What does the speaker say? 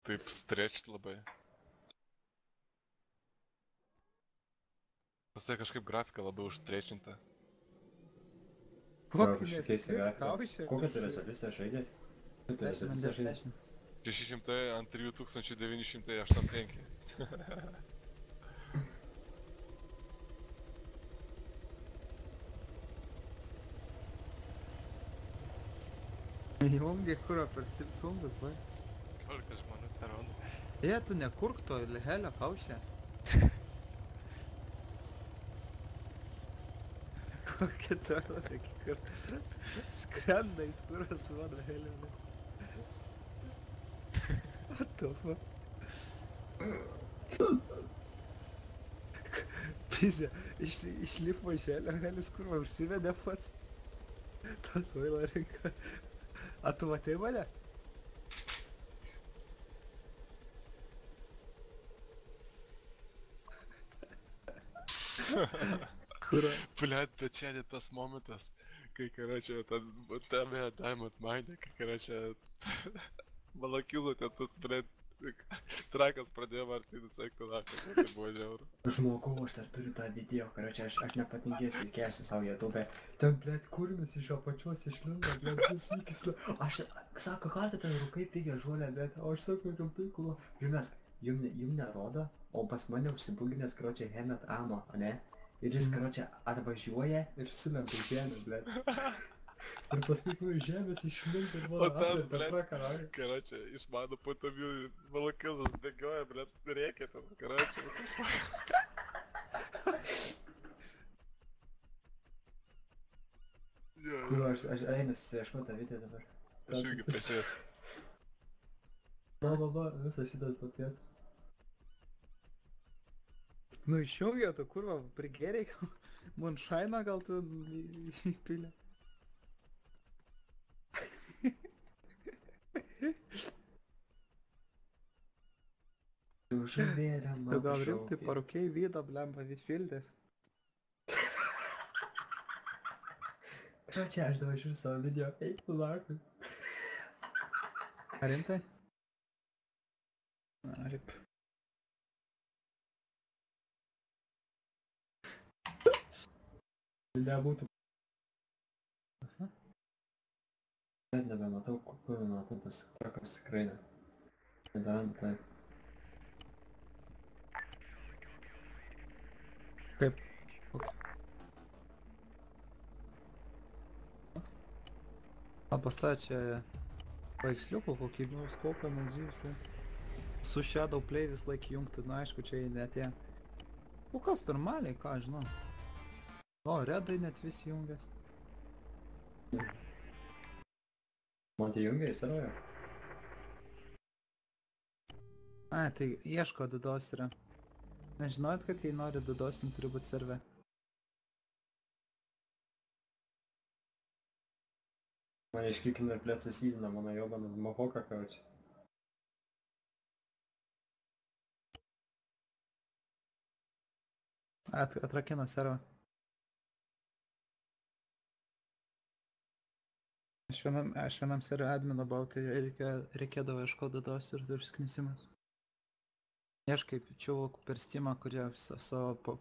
taip stretched labai. Pastai kažkaip grafika labai užstretchinta. Kokį neskris kaušė? Kokią tu rezoliuciją žaidė? 10. 600 ant 3985. Jungi kurą per stip sunkus, bai. Kažkas žmonių teronų. Tu nekurk to helio kaušė. Kokia teronė, kur skrenda į skūrą su mano helio. What the fuck? Pizė, išlipo iš helio, helis kurva užsivedė pats. Tas vaila rinka. A tu matai mane? Kura? Blet, bet čia net tas momentas, kai karočią tame Diamond Mine, kai karočią mano kilo ten tas, blet, trakas pradėjo varstytis, eiktų naką, tai buvo žiauru. Žmogau, aš dar turiu tą video, karočią, aš nepatingėsiu įkėsiu savo YouTube. Ten, blet, kurmis iš apačios išlindo, blet, visi kisla. Aš, sako, ką tu ten rūkai pigia žuolę, bet, o aš sakau, rimtai kulo. Žinės, jum nerodo, o pas mane užsibuginęs, karočią, Hemet Amo, ne? Ir jis, karočią, atvažiuoja ir sulenta žemę, blet. Ir paskui kur žemės išlindo ir mano apvertė prakarauja. Karočią, iš mano putomių mano kilas bėgioja, blet, rėkia ten, karočią. Kur aš einu susieškau tą video dabar. Aš irgi pesės. Va, visą šitą papiet. Nu išjungė tu kurva, prigėrei gal, Moonshine gal tu įpilė. Sužavėrė man Tu gal rimtai parūkėjai vydą, blemba, Vitfieldės. Čia aš dabar žiūriu savo video, eik tu lakui. Ar rimtai? Rip. Nebūtų. Net nebematau, kur matau tas trakas skraidė. Nebent tai. Kaip? A pastatė paveiksliukų kokį skopą medžius, tai. Su Shadow Play vis laik jungti, nu aišku, čia netė. O kas normaliai, ką žinau. O, redai net visi jungęs. Man tai jungia, jis yra jo. A, tai ieško DDoS yra. Nežinojot, kad jei nori DDoS, turi būti serve. Man iškikino ir plėtsą seasoną, mano jobaną mahoką kaučią. Atrakino servą. Aš vienam servę admino buvau, tai reikėdavo ieškoti DDoS ir užsiknisimas. Ieškai čiūvų per Steamą, kurie savo